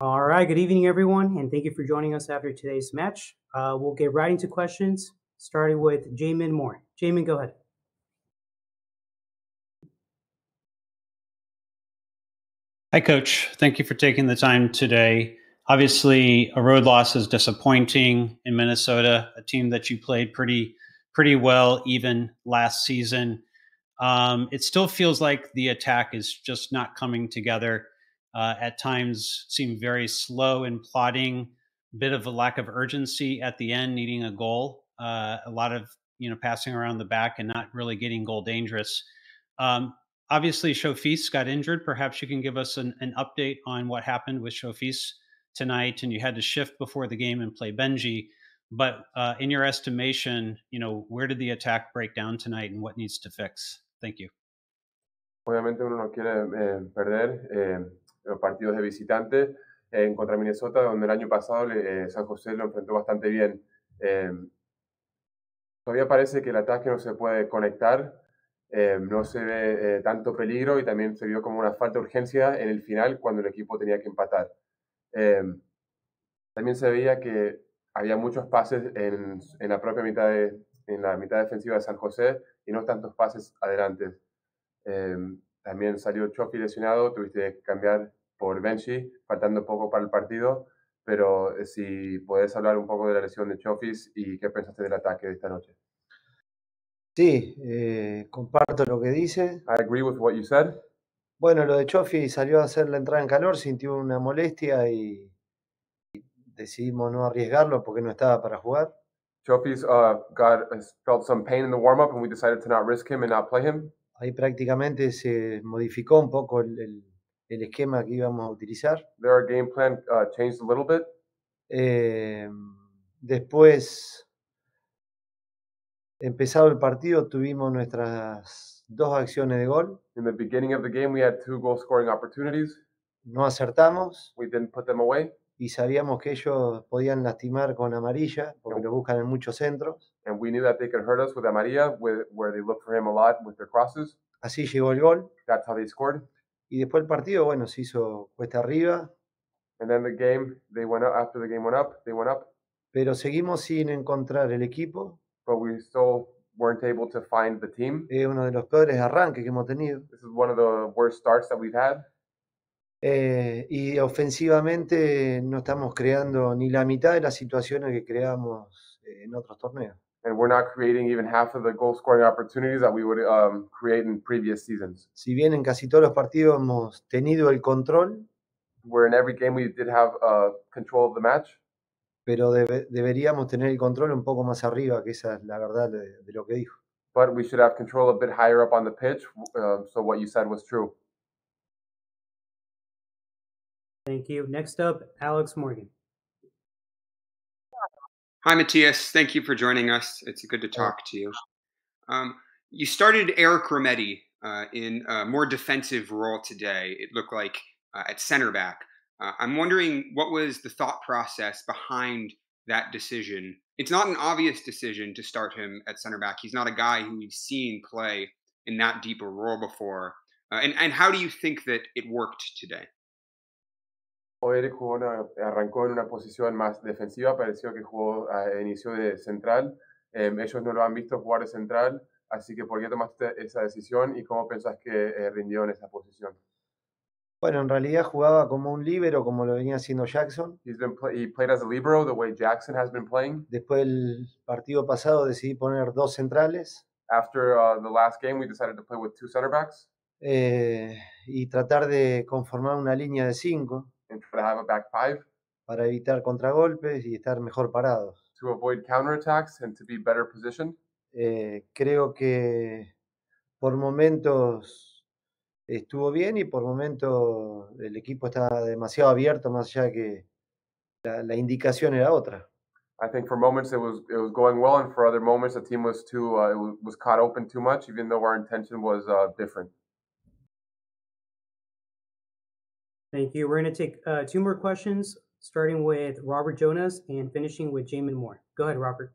All right, good evening, everyone, and thank you for joining us after today's match. We'll get right into questions, starting with Jamin Moore. Jamin, go ahead. Hi, Coach. Thank you for taking the time today. Obviously, a road loss is disappointing in Minnesota, a team that you played pretty well even last season. It still feels like the attack is just not coming together. At times, seem very slow in plotting. A bit of a lack of urgency at the end, needing a goal. A lot of passing around the back and not really getting goal dangerous. Um, Obviously, Shofis got injured. Perhaps you can give us an update on what happened with Shofis tonight, and you had to shift before the game and play Benji. But in your estimation, where did the attack break down tonight, and what needs to fix? Thank you. Obviamente uno no quiere perder los partidos de visitante en contra Minnesota, donde el año pasado San José lo enfrentó bastante bien. Todavía parece que el ataque no se puede conectar, no se ve tanto peligro y también se vio como una falta de urgencia en el final cuando el equipo tenía que empatar. También se veía que había muchos pases en la propia en la mitad defensiva de San José y no tantos pases adelante. También salió Chofi lesionado, tuviste que cambiar por Benji, faltando poco para el partido, pero si podés hablar un poco de la lesión de Chofis y qué pensaste del ataque de esta noche. Sí, comparto lo que dice. I agree with what you said. Bueno, lo de Chofi salió a hacer la entrada en calor, sintió una molestia y decidimos no arriesgarlo porque no estaba para jugar. Chofis felt some pain in the warm-up and we decided to not risk him and not play him. Ahí prácticamente se modificó un poco el esquema que íbamos a utilizar. There, our game plan changed a little bit. Después, empezado el partido, tuvimos nuestras dos acciones de gol. In the beginning of the game, we had 2 goal-scoring opportunities. No acertamos We didn't put them away. y sabíamos que ellos podían lastimar con amarilla porque lo buscan en muchos centros. And we knew that they could hurt us with Amarilla, where they look for him a lot with their crosses. Así llegó el gol. That's how they scored. Y después el partido, bueno, se hizo cuesta arriba. And then the game, they went up. After the game went up, they went up. Pero seguimos sin encontrar el equipo. But we still weren't able to find the team. Es uno de los peores arranques que hemos tenido. This is one of the worst starts that we've had. Y ofensivamente no estamos creando ni la mitad de las situaciones que creamos en otros torneos. And we're not creating even half of the goal-scoring opportunities that we would create in previous seasons. Si bien en casi todos los partidos hemos tenido el control, Where in every game we did have control of the match. Pero deberíamos tener el control un poco más arriba, que esa es la verdad de lo que dijo. But we should have control a bit higher up on the pitch, so what you said was true. Thank you. Next up, Alex Morgan. Hi, Matias. Thank you for joining us. It's good to talk to you. You started Eric Rometty in a more defensive role today. It looked like at center back. I'm wondering what was the thought process behind that decision. It's not an obvious decision to start him at center back. He's not a guy who we've seen play in that deep a role before. And how do you think that it worked today? Eric arrancó en una posición más defensiva, pareció que jugó a inicio de central. Ellos no lo han visto jugar de central, así que ¿por qué tomaste esa decisión y cómo pensás que rindió en esa posición? Bueno, en realidad jugaba como un líbero, como lo venía haciendo Jackson. He played as a libero, the way Jackson has been playing. Después del partido pasado decidí poner dos centrales. After the last game, we decided to play with 2 center backs. Y tratar de conformar una línea de 5. And try to have a back 5. Para evitar contragolpes y estar mejor parados. To avoid counterattacks and to be better positioned. Creo que por momentos estuvo bien y por momentos el equipo estaba demasiado abierto, más allá de que la indicación era otra. I think for moments it was going well, and for other moments the team was was caught open too much, even though our intention was different. Thank you. We're going to take 2 more questions, starting with Robert Jonas and finishing with Jamin Moore. Go ahead, Robert.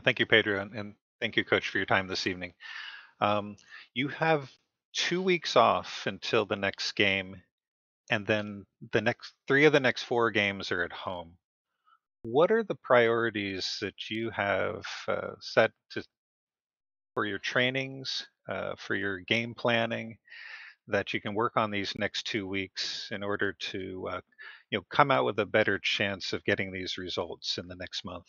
Thank you, Pedro, and thank you, Coach, for your time this evening. You have 2 weeks off until the next game. and then three of the next 4 games are at home. What are the priorities that you have set for your trainings, for your game planning, that you can work on these next 2 weeks in order to come out with a better chance of getting these results in the next month?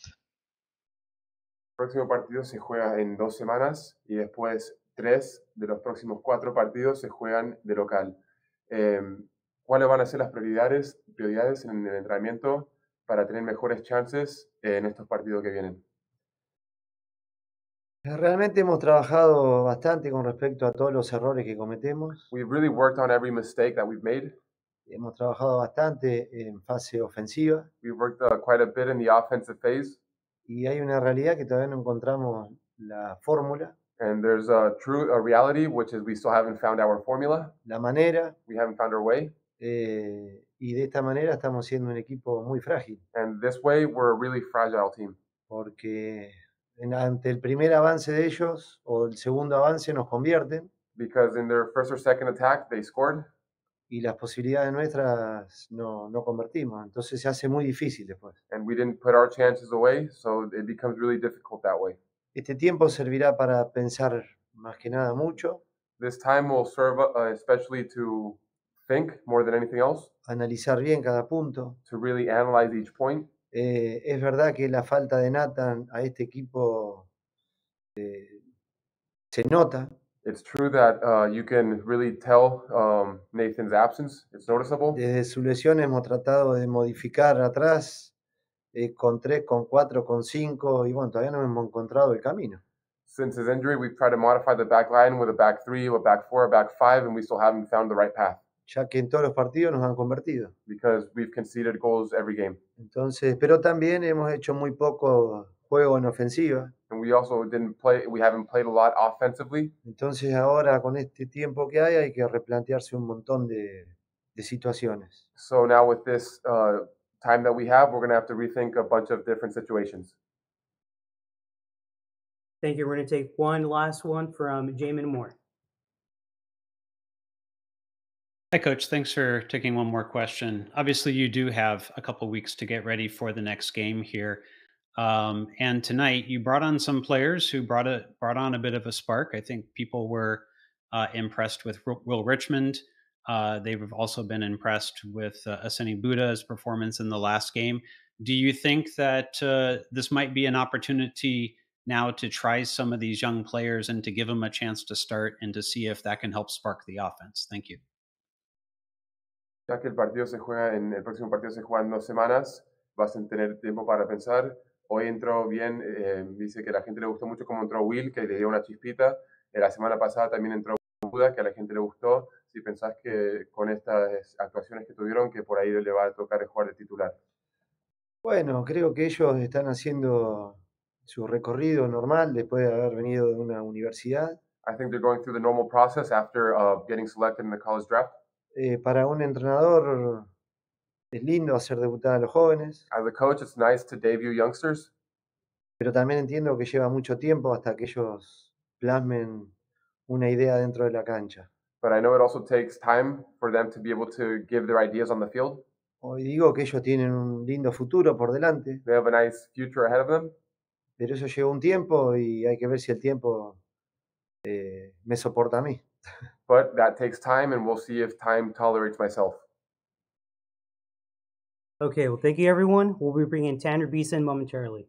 El próximo partido se juega en 2 semanas y después 3 de los próximos 4 partidos se juegan de local. ¿Cuáles van a ser las prioridades en el entrenamiento para tener mejores chances en estos partidos que vienen? Realmente hemos trabajado bastante con respecto a todos los errores que cometemos. We've really worked on every mistake that we've made. Hemos trabajado bastante en fase ofensiva We've worked quite a bit in the offensive phase. y hay una realidad que todavía no encontramos la fórmula, And there's a reality, which is we still haven't found our formula. la manera, We haven't found our way. y de esta manera estamos siendo un equipo muy frágil, And this way, we're a really fragile team. porque ante el primer avance de ellos o el segundo avance nos convierten Because in their first or second attack, they scored. y las posibilidades nuestras no convertimos, entonces se hace muy difícil después. And we didn't put our chances away, so it becomes really difficult that way. Este tiempo servirá para pensar más que nada mucho, This time will serve especially to think more than anything else, analizar bien cada punto. to really analyze each point. Es verdad que la falta de Nathan a este equipo se nota, It's true that you can really tell Nathan's absence. It's noticeable. desde su lesión hemos tratado de modificar atrás con 3, con 4, con 5 y bueno, todavía no hemos encontrado el camino. Since his injury, we've tried to modify the back line with a back 3, a back 4, a back 5, and we still haven't found the right path Ya que en todos los partidos nos han convertido. because we've conceded goals every game. Entonces, pero también hemos hecho muy poco juego en ofensiva. And we also we haven't played a lot offensively. Entonces ahora con este tiempo que hay que replantearse un montón de situaciones. So now with this time that we have, we're going to have to rethink a bunch of different situations. Thank you. We're going to take one last one from Jamin Moore. Hi, Coach. Thanks for taking one more question. Obviously, you do have a couple weeks to get ready for the next game here. And tonight, you brought on some players who brought on a bit of a spark. I think people were impressed with Will Richmond. They've also been impressed with Aseni Buddha's performance in the last game. Do you think that this might be an opportunity now to try some of these young players and to give them a chance to start and to see if that can help spark the offense? Thank you. Ya que el próximo partido se juega en 2 semanas, vas a tener tiempo para pensar. Hoy entró bien, dice que a la gente le gustó mucho cómo entró Will, que le dio una chispita. La semana pasada también entró Buda, que a la gente le gustó. Si pensás que con estas actuaciones que tuvieron, que por ahí le va a tocar jugar de titular. Bueno, creo que ellos están haciendo su recorrido normal después de haber venido de una universidad. I think they're going through the normal process after getting selected in the college draft. Para un entrenador es lindo hacer debutar a los jóvenes, As a coach, it's nice to debut youngsters, pero también entiendo que lleva mucho tiempo hasta que ellos plasmen una idea dentro de la cancha. but I know it also takes time for them to be able to give their ideas on the field. Hoy digo que ellos tienen un lindo futuro por delante, They have a nice future ahead of them, pero eso lleva un tiempo y hay que ver si el tiempo me soporta a mí. but that takes time, and we'll see if time tolerates myself. Okay, well, thank you, everyone. We'll be bringing Tanner Beason momentarily.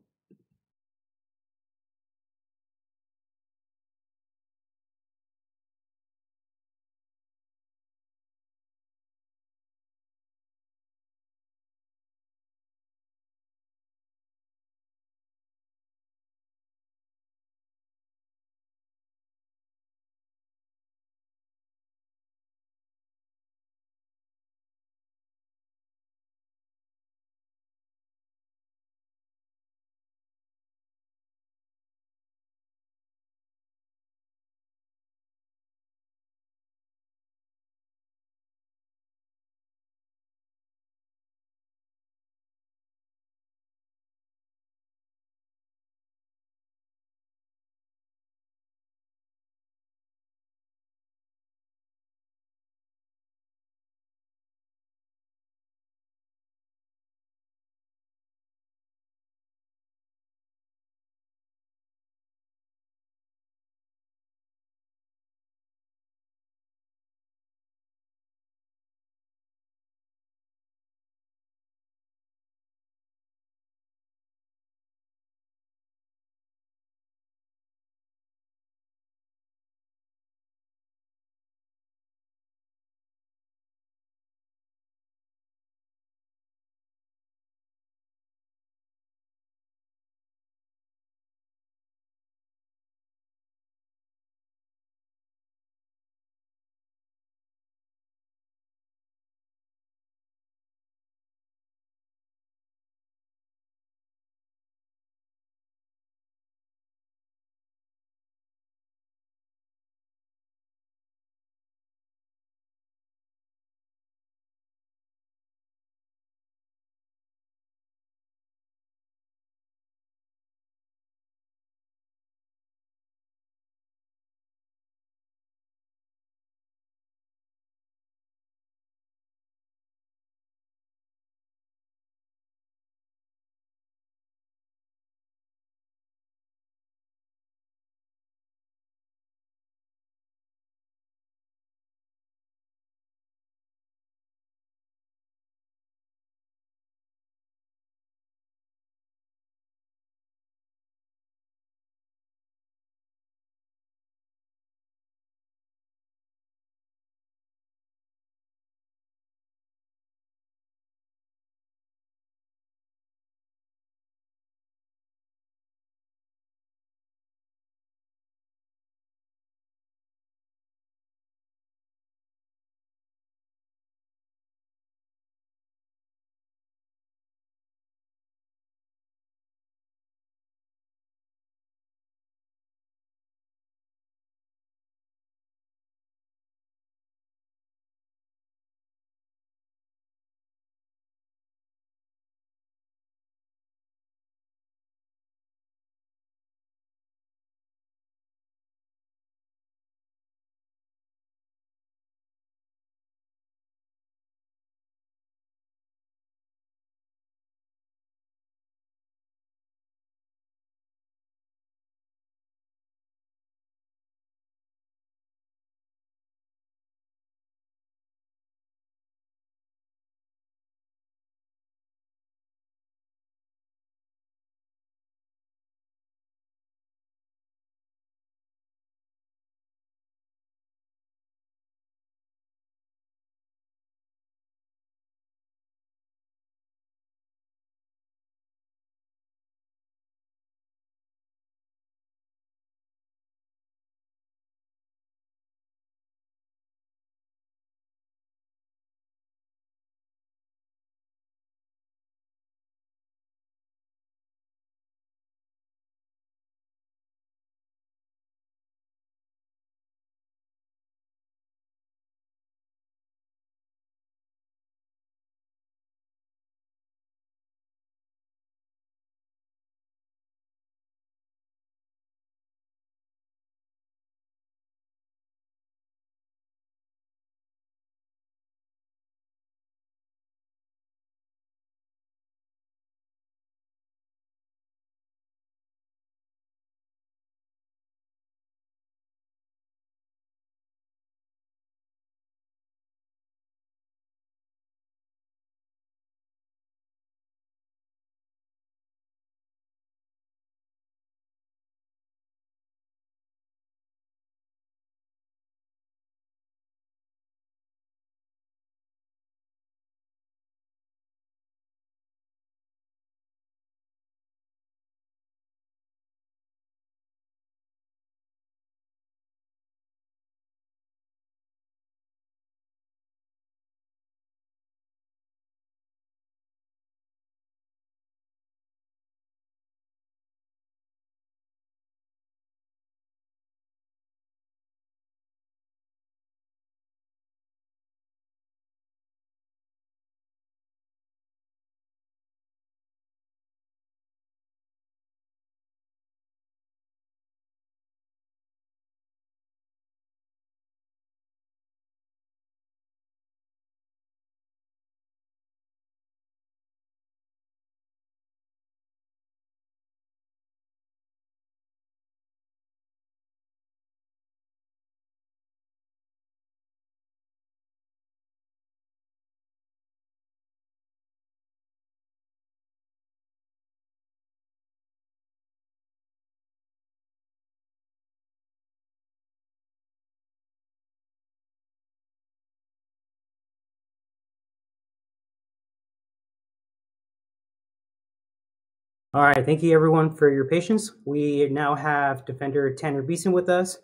All right, thank you everyone for your patience. We now have defender Tanner Beason with us.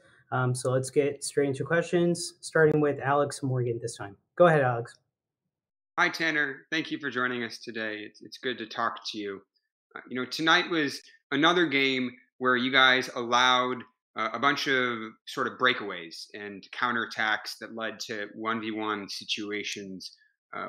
So let's get straight into questions, starting with Alex Morgan this time. Go ahead, Alex. Hi, Tanner. Thank you for joining us today. It's good to talk to you. Tonight was another game where you guys allowed a bunch of sort of breakaways and counterattacks that led to 1v1 situations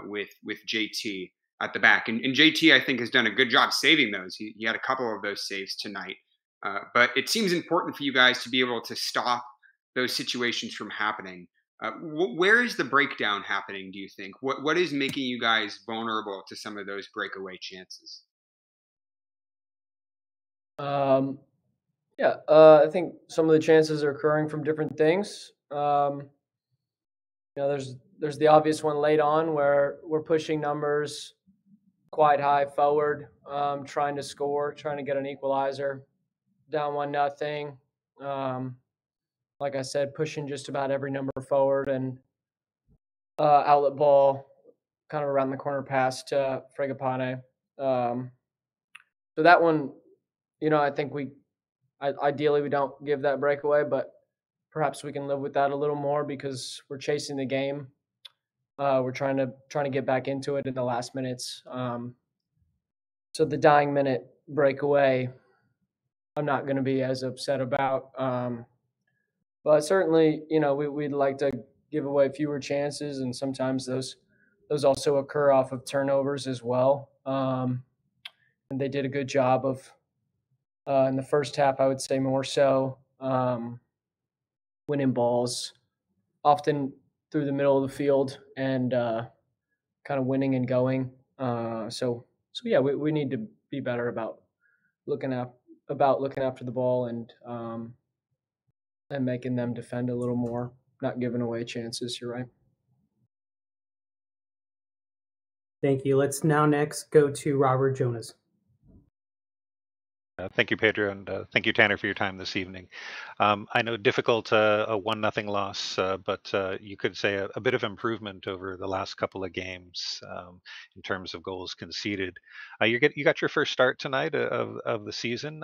with JT at the back. And JT, I think, has done a good job saving those. He had a couple of those saves tonight. But it seems important for you guys to be able to stop those situations from happening. Where is the breakdown happening, do you think? What is making you guys vulnerable to some of those breakaway chances? I think some of the chances are occurring from different things. There's the obvious one late on where we're pushing numbers quite high forward, trying to score, trying to get an equalizer, down 1-0. Like I said, pushing just about every number forward and outlet ball kind of around the corner pass to Fragapane. So that one, I think ideally we don't give that breakaway, but perhaps we can live with that a little more because we're chasing the game. We're trying to get back into it in the last minutes. So the dying minute breakaway, I'm not going to be as upset about. But certainly, we'd like to give away fewer chances, and sometimes those also occur off of turnovers as well. And they did a good job of, in the first half, I would say more so, winning balls, often through the middle of the field and kind of winning and going. So yeah, we need to be better about looking after the ball and making them defend a little more, not giving away chances. You're right. Thank you. Let's now next go to Robert Jonas. Thank you, Pedro, and thank you, Tanner, for your time this evening. I know difficult, a 1-0 loss, but you could say a bit of improvement over the last couple of games in terms of goals conceded. You got your first start tonight of the season.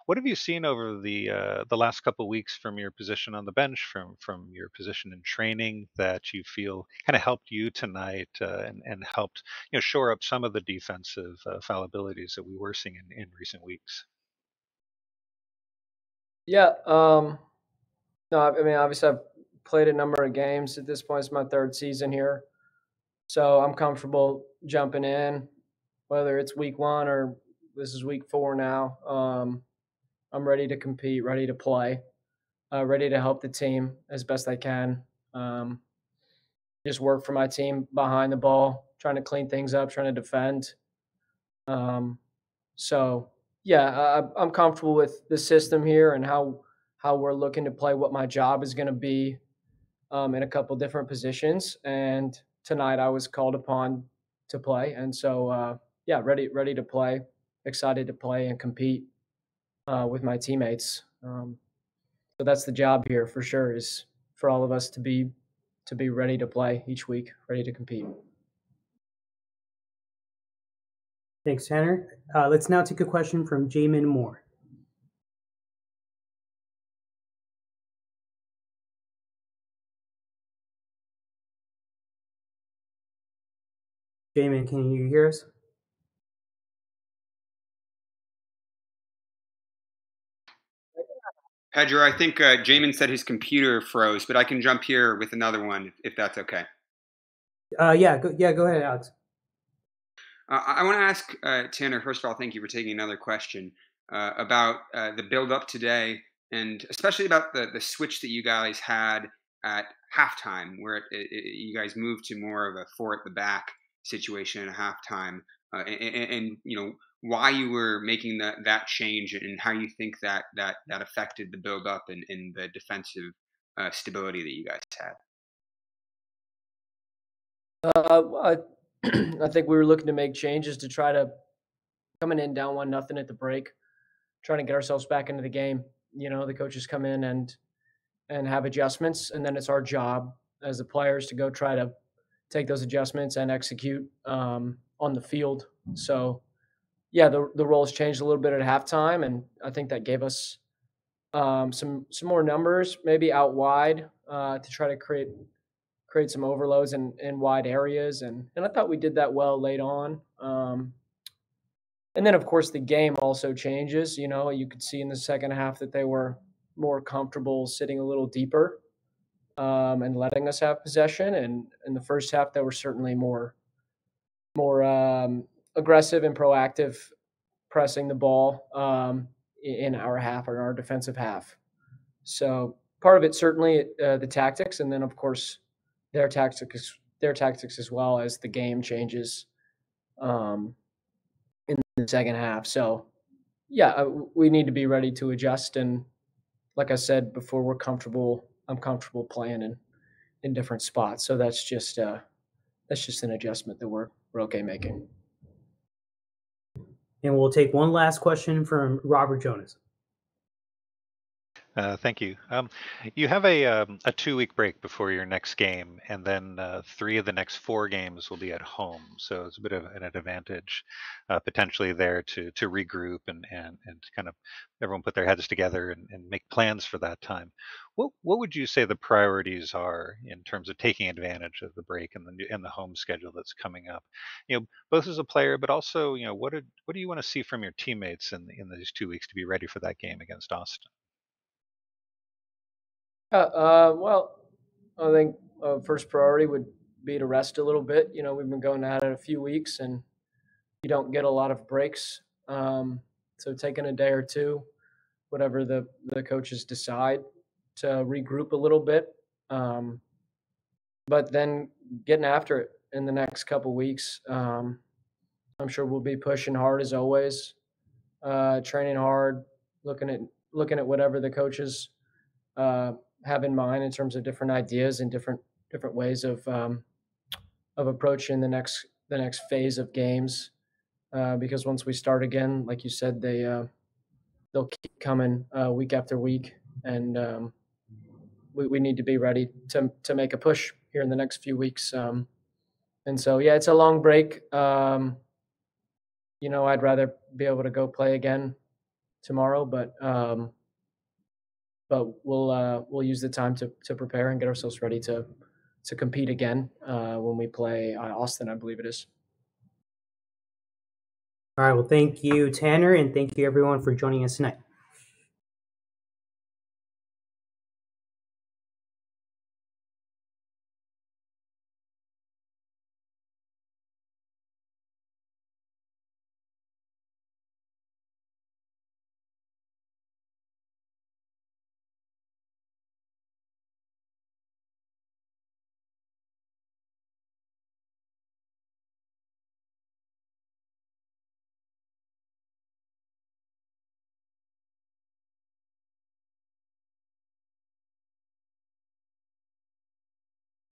What have you seen over the last couple of weeks from your position on the bench, from your position in training, that you feel kind of helped you tonight and helped shore up some of the defensive fallibilities that we were seeing in recent weeks? Yeah. No, I mean, obviously I've played a number of games at this point. It's my third season here. So I'm comfortable jumping in, whether it's week 1 or this is week 4 now. I'm ready to compete, ready to play, ready to help the team as best I can. Just work for my team behind the ball, trying to clean things up, trying to defend. So yeah, I'm comfortable with the system here and how we're looking to play, what my job is going to be in a couple different positions. And tonight I was called upon to play. And so, yeah, ready to play, excited to play and compete with my teammates. So that's the job here for sure, is for all of us to be ready to play each week, ready to compete. Thanks, Tanner. Let's now take a question from Jamin Moore. Jamin, can you hear us? Pedro, I think Jamin said his computer froze, but I can jump here with another one if that's okay. Yeah, go ahead, Alex. I want to ask Tanner, first of all, thank you for taking another question about the build-up today, and especially about the switch that you guys had at halftime, where you guys moved to more of a 4 at the back situation at halftime, and why you were making that change and how you think that affected the build-up and the defensive stability that you guys had. I think we were looking to make changes to try to coming in down 1-0 at the break, trying to get ourselves back into the game. The coaches come in and have adjustments, and then it's our job as the players to go try to take those adjustments and execute on the field. So, yeah, the roles changed a little bit at halftime, and I think that gave us some more numbers, maybe out wide, to try to create some overloads in wide areas, and I thought we did that well late on. And then, of course, the game also changes. You know, you could see in the second half that they were more comfortable sitting a little deeper and letting us have possession. And in the first half, they were certainly more aggressive and proactive, pressing the ball in our half or our defensive half. So part of it certainly the tactics, and then of course their tactics as well as the game changes in the second half. So yeah, we need to be ready to adjust. And like I said before, I'm comfortable playing in different spots. So that's just an adjustment that we're okay making. And we'll take one last question from Robert Jonas. Thank you. You have a 2-week break before your next game, and then 3 of the next 4 games will be at home. So it's a bit of an advantage potentially there to regroup and kind of everyone put their heads together and make plans for that time. What would you say the priorities are in terms of taking advantage of the break and the home schedule that's coming up? You know, both as a player, but also, you know, what do you want to see from your teammates in these 2 weeks to be ready for that game against Austin? Well, I think first priority would be to rest a little bit. You know, we've been going at it a few weeks, and you don't get a lot of breaks. So taking a day or two, whatever the coaches decide, to regroup a little bit. But then getting after it in the next couple weeks. I'm sure we'll be pushing hard as always, training hard, looking at whatever the coaches have in mind in terms of different ideas and different ways of approaching the next phase of games. Because once we start again, like you said, they'll keep coming week after week, and we need to be ready to make a push here in the next few weeks. And so, yeah, it's a long break. You know, I'd rather be able to go play again tomorrow, but we'll use the time to prepare and get ourselves ready to compete again when we play Austin, I believe it is. All right. Well, thank you, Tanner, and thank you everyone for joining us tonight.